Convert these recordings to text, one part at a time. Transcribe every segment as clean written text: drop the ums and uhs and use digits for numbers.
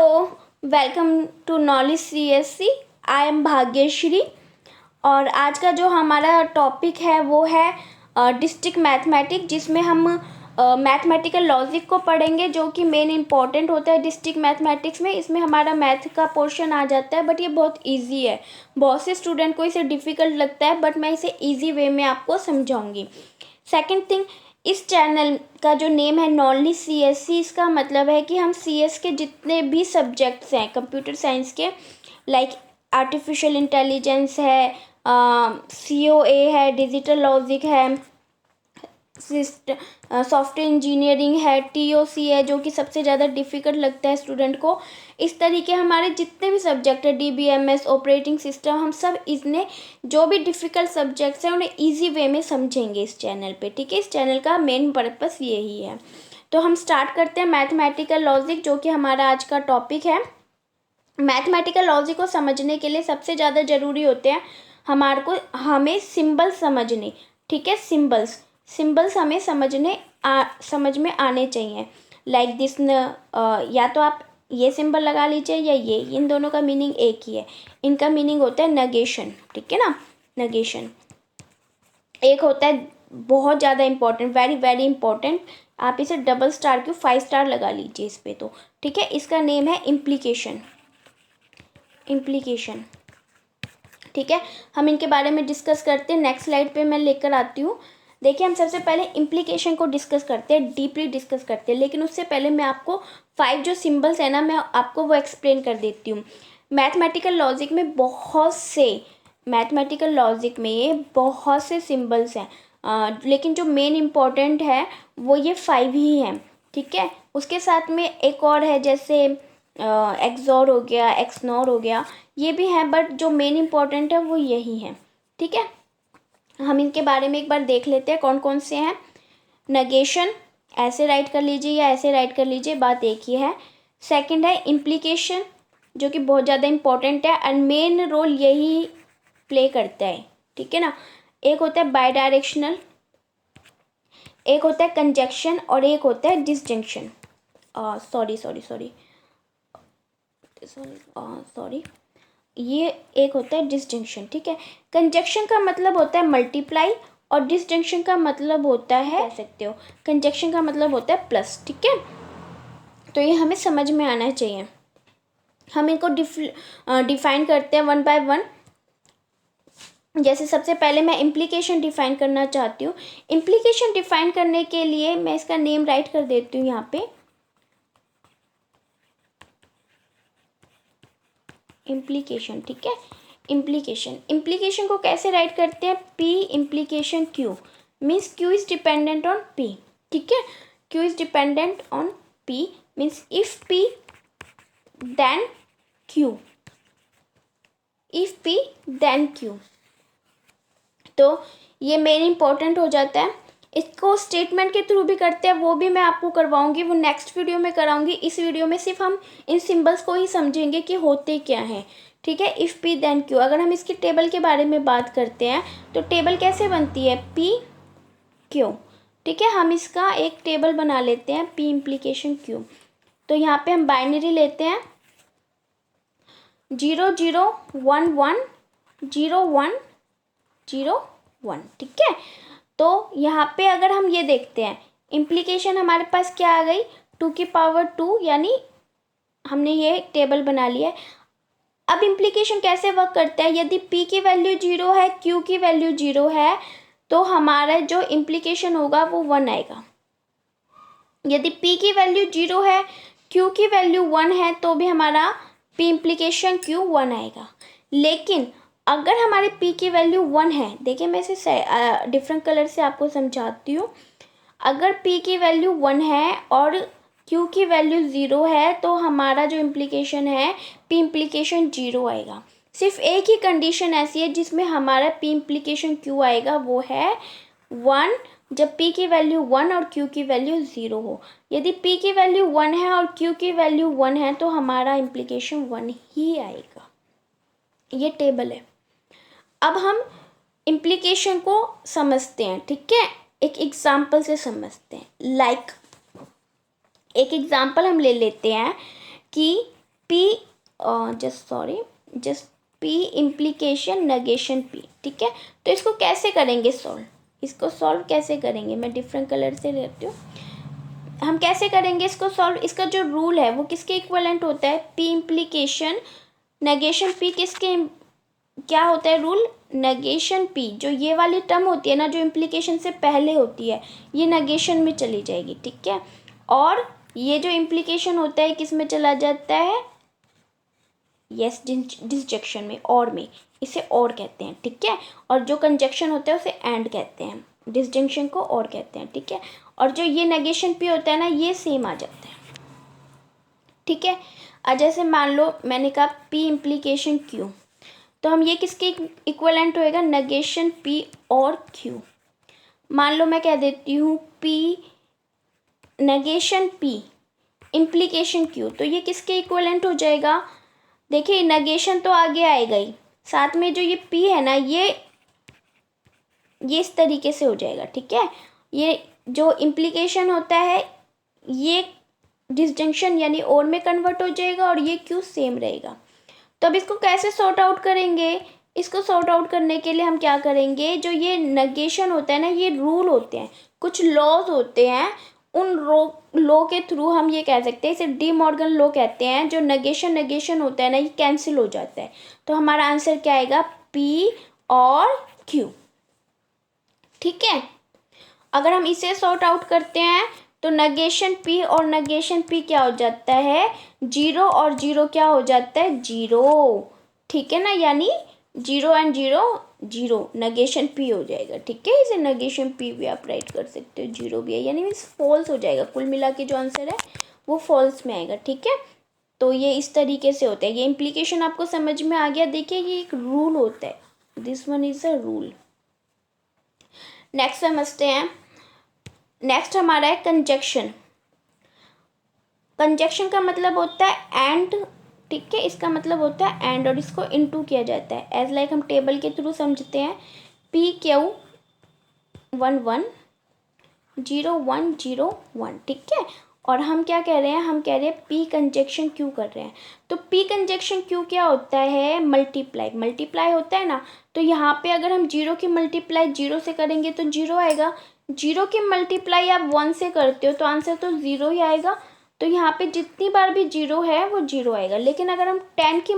Welcome to knowledge CSC. I am Bhagyashree और आज का जो हमारा टॉपिक है वो है डिस्ट्रिक्ट मैथमेटिक्स, जिसमें हम मैथमेटिकल लॉजिक को पढ़ेंगे, जो कि मेन इंपॉर्टेंट होता है डिस्ट्रिक्ट मैथमेटिक्स में। इसमें हमारा मैथ का पोर्शन आ जाता है, बट ये बहुत इजी है। बहुत से स्टूडेंट को इसे डिफ़िकल्ट लगता है, बट मैं इसे ईजी वे में आपको समझाऊंगी। सेकेंड थिंग, इस चैनल का जो नेम है नॉलेज सीएससी, इसका मतलब है कि हम सीएस के जितने भी सब्जेक्ट्स हैं कंप्यूटर साइंस के, लाइक आर्टिफिशियल इंटेलिजेंस है, सीओए है, डिजिटल लॉजिक है, सॉफ्टवेयर इंजीनियरिंग है, टीओसी है, जो कि सबसे ज़्यादा डिफ़िकल्ट लगता है स्टूडेंट को। इस तरीके हमारे जितने भी सब्जेक्ट है, डीबीएमएस, ऑपरेटिंग सिस्टम, हम सब इसने जो भी डिफ़िकल्ट सब्जेक्ट्स हैं उन्हें इजी वे में समझेंगे इस चैनल पे। ठीक है, इस चैनल का मेन पर्पस यही है। तो हम स्टार्ट करते हैं मैथमेटिकल लॉजिक, जो कि हमारा आज का टॉपिक है। मैथमेटिकल लॉजिक को समझने के लिए सबसे ज़्यादा ज़रूरी होते हैं हमें सिंबल समझने। ठीक है, सिंबल्स हमें समझ में आने चाहिए। लाइक दिस या तो आप ये सिंबल लगा लीजिए या ये, इन दोनों का मीनिंग एक ही है। इनका मीनिंग होता है नेगेशन। ठीक है ना, नेगेशन। एक होता है बहुत ज़्यादा इंपॉर्टेंट, वेरी वेरी इंपॉर्टेंट, आप इसे डबल स्टार क्यों 5 स्टार लगा लीजिए इस पे। तो ठीक है, इसका नेम है इम्प्लीकेशन। ठीक है, हम इनके बारे में डिस्कस करते हैं। नेक्स्ट स्लाइड पे मैं लेकर आती हूँ। देखिए, हम सबसे पहले इम्प्लीकेशन को डिस्कस करते हैं, डीपली डिस्कस करते हैं। लेकिन उससे पहले मैं आपको 5 जो सिंबल्स है ना, मैं आपको वो एक्सप्लेन कर देती हूँ। मैथमेटिकल लॉजिक में बहुत से सिंबल्स हैं, लेकिन जो मेन इम्पॉर्टेंट है वो ये 5 ही हैं। ठीक है, उसके साथ में एक और है, जैसे एक्सॉर हो गया, एक्सनॉर हो गया, ये भी हैं, बट जो मेन इम्पॉर्टेंट है वो यही है। ठीक है, हम इनके बारे में एक बार देख लेते हैं कौन कौन से हैं। नेगेशन ऐसे राइट कर लीजिए या ऐसे राइट कर लीजिए, बात एक ही है। सेकंड है इम्प्लीकेशन, जो कि बहुत ज़्यादा इम्पॉर्टेंट है और मेन रोल यही प्ले करता है। ठीक है ना, एक होता है बाई डायरेक्शनल, एक होता है कंजक्शन और एक होता है डिसजंक्शन। सॉरी, ये एक होता है डिसजंक्शन। ठीक है, कंजक्शन का मतलब होता है मल्टीप्लाई और डिसजंक्शन का मतलब होता है, कह सकते हो, कंजक्शन का मतलब होता है प्लस। ठीक है, तो ये हमें समझ में आना चाहिए। हम इनको डिफाइन करते हैं वन बाय वन। जैसे सबसे पहले मैं इम्प्लीकेशन डिफाइन करना चाहती हूँ। इम्प्लीकेशन डिफाइन करने के लिए मैं इसका नेम राइट कर देती हूँ यहाँ पे, इम्प्लीकेशन। ठीक है, इम्प्लीकेशन को कैसे राइट करते हैं, P implication Q, means Q is dependent on P. ठीक है, Q is dependent on P means if P then Q, if P then Q. तो ये मेन इंपॉर्टेंट हो जाता है। इसको स्टेटमेंट के थ्रू भी करते हैं, वो भी मैं आपको करवाऊंगी, वो नेक्स्ट वीडियो में कराऊंगी। इस वीडियो में सिर्फ हम इन सिंबल्स को ही समझेंगे कि होते क्या हैं। ठीक है, इफ़ पी देन क्यू। अगर हम इसकी टेबल के बारे में बात करते हैं तो टेबल कैसे बनती है, पी क्यू। ठीक है, हम इसका एक टेबल बना लेते हैं, पी इम्प्लीकेशन क्यू। तो यहाँ पे हम बाइनरी लेते हैं 0 0 1 1 0 1 0 1। ठीक है, तो यहाँ पे अगर हम ये देखते हैं, इम्प्लीकेशन हमारे पास क्या आ गई, 2 की पावर 2, यानी हमने ये टेबल बना लिया है। अब इम्प्लीकेशन कैसे वर्क करता है, यदि p की वैल्यू 0 है, q की वैल्यू 0 है, तो हमारा जो इम्प्लीकेशन होगा वो 1 आएगा। यदि p की वैल्यू 0 है, q की वैल्यू 1 है, तो भी हमारा p इम्प्लीकेशन q 1 आएगा। लेकिन अगर हमारे p की वैल्यू 1 है, देखिए मैं इसे डिफरेंट कलर से आपको समझाती हूँ। अगर p की वैल्यू 1 है और q की वैल्यू 0 है, तो हमारा जो इम्प्लीकेशन है p इम्प्लीकेशन 0 आएगा। सिर्फ एक ही कंडीशन ऐसी है जिसमें हमारा p इम्प्लीकेशन q आएगा, वो है 1, जब p की वैल्यू 1 और q की वैल्यू 0 हो। यदि p की वैल्यू 1 है और q की वैल्यू 1 है, तो हमारा इम्प्लीकेशन 1 ही आएगा। ये टेबल है। अब हम इम्प्लीकेशन को समझते हैं। ठीक है, एक एग्जाम्पल से समझते हैं। लाइक एक एग्जाम्पल हम ले लेते हैं कि P just P implication negation P, ठीक है। तो इसको कैसे करेंगे सॉल्व, इसको सॉल्व कैसे करेंगे, मैं डिफरेंट कलर से लेती हूँ। हम कैसे करेंगे इसको सॉल्व, इसका जो रूल है वो किसके इक्वलेंट होता है, पी इम्प्लीकेशन नेगेशन पी किसके, क्या होता है रूल, नेगेशन पी, जो ये वाली टर्म होती है ना जो इम्प्लीकेशन से पहले होती है ये नेगेशन में चली जाएगी, ठीक है। और ये जो इम्प्लीकेशन होता है किस में चला जाता है, यस डिसजंक्शन में, और में, इसे और कहते हैं, ठीक है। और जो कंजक्शन होता है उसे एंड कहते हैं, डिसजंक्शन को और कहते हैं, ठीक है। और जो ये नेगेशन पी होता है ना ये सेम आ जाता है, ठीक है। अब जैसे मान लो मैंने कहा पी इम्प्लीकेशन क्यू, तो हम ये किसके इक्वलेंट होएगा, नेगेशन पी और क्यू। मान लो मैं कह देती हूँ P negation P implication Q, तो ये किसके इक्वलेंट हो जाएगा, देखिए नेगेशन तो आगे आएगा ही, साथ में जो ये पी है ना ये इस तरीके से हो जाएगा, ठीक है। ये जो इम्प्लीकेशन होता है ये डिसजंक्शन यानी और में कन्वर्ट हो जाएगा और ये क्यू सेम रहेगा। तो अब इसको कैसे सॉर्ट आउट करेंगे, इसको सॉर्ट आउट करने के लिए हम क्या करेंगे, जो ये नेगेशन होता है ना ये रूल होते हैं, कुछ लॉज होते हैं, उन लॉ के थ्रू हम ये कह सकते हैं, इसे डी मॉर्गन लॉ कहते हैं, जो नेगेशन होता है ना ये कैंसिल हो जाता है। तो हमारा आंसर क्या आएगा, पी और क्यू, ठीक है। अगर हम इसे सॉर्ट आउट करते हैं तो नेगेशन पी और नेगेशन पी क्या हो जाता है, जीरो और जीरो क्या हो जाता है, जीरो, ठीक है ना। यानी zero and zero zero, negation P हो जाएगा, ठीक है। इसे नेगेशन पी भी आप राइट कर सकते हो, जीरो भी है, यानी मीन्स फॉल्स हो जाएगा, कुल मिला के जो आंसर है वो फॉल्स में आएगा, ठीक है। तो ये इस तरीके से होता है, ये इम्प्लीकेशन आपको समझ में आ गया। देखिए ये एक रूल होता है, this one is a rule. Next समझते हैं, नेक्स्ट हमारा है कंजक्शन। कंजक्शन का मतलब होता है एंड, ठीक है, इसका मतलब होता है एंड और इसको इनटू किया जाता है, एज लाइक हम टेबल के थ्रू समझते हैं, पी क्यू 1 1 0 1 0 1, ठीक है। और हम क्या कह रहे हैं, हम कह रहे हैं पी कंजक्शन क्यू कर रहे हैं। तो पी कंजक्शन क्यू क्या होता है, मल्टीप्लाई होता है ना। तो यहाँ पे अगर हम जीरो की मल्टीप्लाई जीरो से करेंगे तो जीरो आएगा, जीरो की मल्टीप्लाई आप 1 से करते हो तो आंसर तो ज़ीरो ही आएगा। तो यहाँ पे जितनी बार भी जीरो है वो जीरो आएगा। लेकिन अगर हम 1 की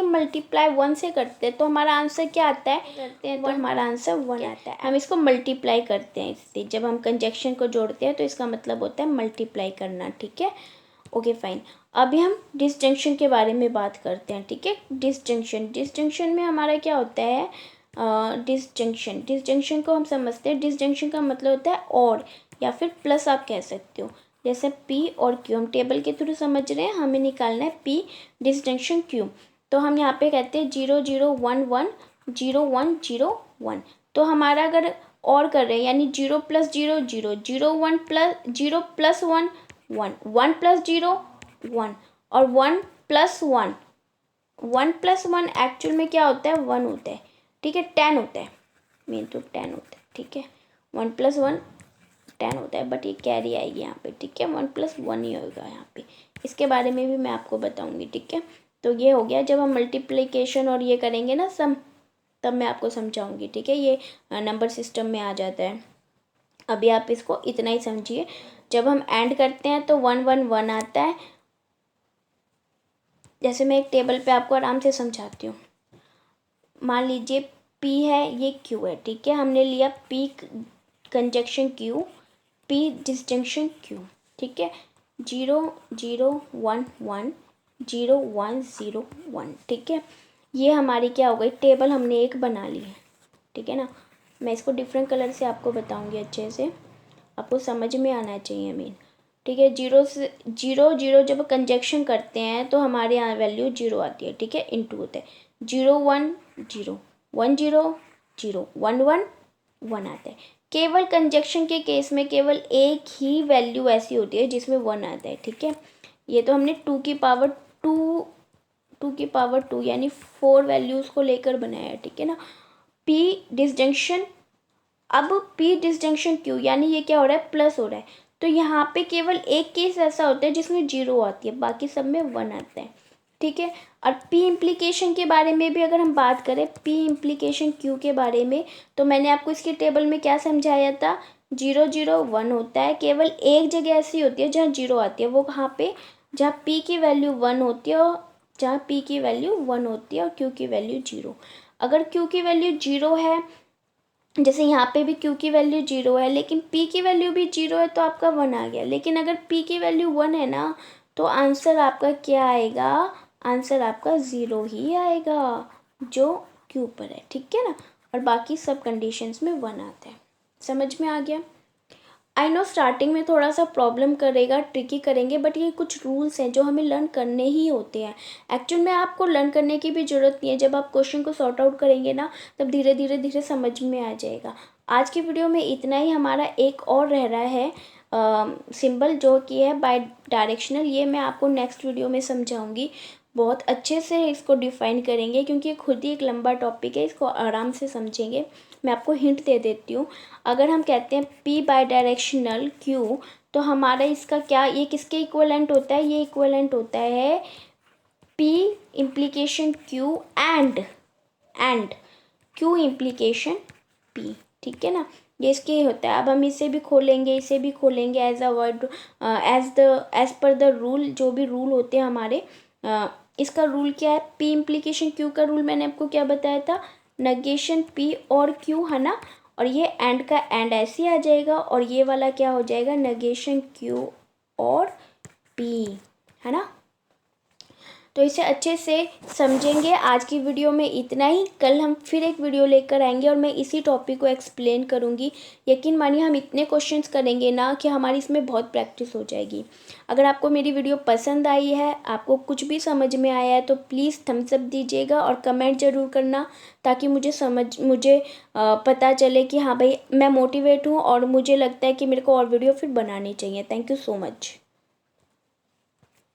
मल्टीप्लाई 1 से करते हैं तो हमारा आंसर क्या आता है, करते हैं तो हमारा आंसर 1 आता है। हम इसको मल्टीप्लाई करते हैं इससे, जब हम कंजक्शन को जोड़ते हैं तो इसका मतलब होता है मल्टीप्लाई करना, ठीक है। Okay fine. अभी हम डिसजंक्शन के बारे में बात करते हैं, ठीक है। डिसजंक्शन में हमारा क्या होता है, डिसजंक्शन को हम समझते हैं, डिसजंक्शन का मतलब होता है और या फिर प्लस आप कह सकते हो। जैसे P और Q हम टेबल के थ्रू समझ रहे हैं, हमें निकालना है P डिसजंक्शन Q। तो हम यहाँ पे कहते हैं 0 0 1 1 0 1 0 1। तो हमारा अगर और कर रहे हैं यानी 0 प्लस 0 0 0 1 प्लस 0 प्लस 1 1 1 प्लस 0 1 और 1 प्लस 1 1 प्लस 1 एक्चुअल में क्या होता है, 1 होता है, ठीक है। 10 होता है, मेन तो 10 होता है, ठीक है। 1 प्लस 1 10 होता है, बट ये कैरी आएगी यहाँ पे, ठीक है। 1 प्लस 1 ही होगा यहाँ पे, इसके बारे में भी मैं आपको बताऊँगी, ठीक है। तो ये हो गया, जब हम मल्टीप्लिकेशन और ये करेंगे ना सम, तब मैं आपको समझाऊँगी, ठीक है। ये नंबर सिस्टम में आ जाता है, अभी आप इसको इतना ही समझिए। जब हम एंड करते हैं तो 1 1 1 आता है। जैसे मैं एक टेबल पे आपको आराम से समझाती हूँ, मान लीजिए P है, ये Q है, ठीक है। हमने लिया P conjunction Q, P disjunction Q, ठीक है। 0 0 1 1 0 1 0 1, ठीक है। ये हमारी क्या हो गई, टेबल हमने एक बना ली है, ठीक है ना। मैं इसको डिफरेंट कलर से आपको बताऊंगी, अच्छे से आपको समझ में आना चाहिए मेन, ठीक है। 0 से 0 0 जब कंजक्शन करते हैं तो हमारे यहाँ वैल्यू 0 आती है, ठीक है, इनटू होता है। 0 1 0 1 0 0 1 1 1 आता है। केवल कंजक्शन के केस में केवल एक ही वैल्यू ऐसी होती है जिसमें 1 आता है, ठीक है। ये तो हमने 2 की पावर 2 यानी 4 वैल्यूज़ को लेकर बनाया है, ठीक है ना। P डिसजंक्शन, अब P डिसजंक्शन Q यानी ये क्या हो रहा है, प्लस हो रहा है। तो यहाँ पे केवल एक केस ऐसा होता है जिसमें 0 आती है, बाकी सब में 1 आता है, ठीक है। और P इम्प्लीकेशन के बारे में भी अगर हम बात करें, P इम्प्लीकेशन Q के बारे में, तो मैंने आपको इसकी टेबल में क्या समझाया था, 0 0 1 होता है। केवल एक जगह ऐसी होती है जहाँ 0 आती है, वो कहाँ पे, जहाँ P की वैल्यू 1 होती है और जहाँ P की वैल्यू 1 होती है और Q की वैल्यू 0। अगर Q की वैल्यू 0 है, जैसे यहाँ पे भी Q की वैल्यू 0 है लेकिन P की वैल्यू भी 0 है, तो आपका 1 आ गया। लेकिन अगर P की वैल्यू 1 है ना, तो आंसर आपका क्या आएगा, आंसर आपका 0 ही आएगा जो Q पर है, ठीक है ना। और बाकी सब कंडीशंस में 1 आता है। समझ में आ गया। आई नो स्टार्टिंग में थोड़ा सा प्रॉब्लम करेगा, ट्रिकी करेंगे, बट ये कुछ रूल्स हैं जो हमें लर्न करने ही होते हैं। एक्चुअल में आपको लर्न करने की भी ज़रूरत नहीं है, जब आप क्वेश्चन को सॉर्ट आउट करेंगे ना, तब धीरे धीरे समझ में आ जाएगा। आज की वीडियो में इतना ही। हमारा एक और रह रहा है सिंबल, जो कि है बाय डायरेक्शनल। ये मैं आपको नेक्स्ट वीडियो में समझाऊंगी, बहुत अच्छे से इसको डिफ़ाइन करेंगे, क्योंकि ये खुद ही एक लंबा टॉपिक है, इसको आराम से समझेंगे। मैं आपको हिंट दे देती हूँ। अगर हम कहते हैं P बाई डायरेक्शनल Q, तो हमारा इसका क्या, ये किसके इक्वलेंट होता है, ये इक्वलेंट होता है P implication Q and Q implication P, ठीक है ना। ये इसके ही होता है। अब हम इसे भी खोलेंगे, इसे भी खोलेंगे as a word, as per the rule, जो भी रूल होते हैं हमारे। इसका रूल क्या है, P इम्प्लीकेशन Q का रूल मैंने आपको क्या बताया था, नेगेशन P और Q, है ना। और ये एंड का एंड ऐसे आ जाएगा, और ये वाला क्या हो जाएगा, नेगेशन Q और P, है ना। तो इसे अच्छे से समझेंगे। आज की वीडियो में इतना ही। कल हम फिर एक वीडियो लेकर आएंगे और मैं इसी टॉपिक को एक्सप्लेन करूंगी। यकीन मानिए हम इतने क्वेश्चंस करेंगे ना कि हमारी इसमें बहुत प्रैक्टिस हो जाएगी। अगर आपको मेरी वीडियो पसंद आई है, आपको कुछ भी समझ में आया है, तो प्लीज़ थम्स अप दीजिएगा और कमेंट ज़रूर करना, ताकि मुझे पता चले कि हाँ भाई मैं मोटिवेट हूँ और मुझे लगता है कि मेरे को और वीडियो फिर बनानी चाहिए। Thank you so much.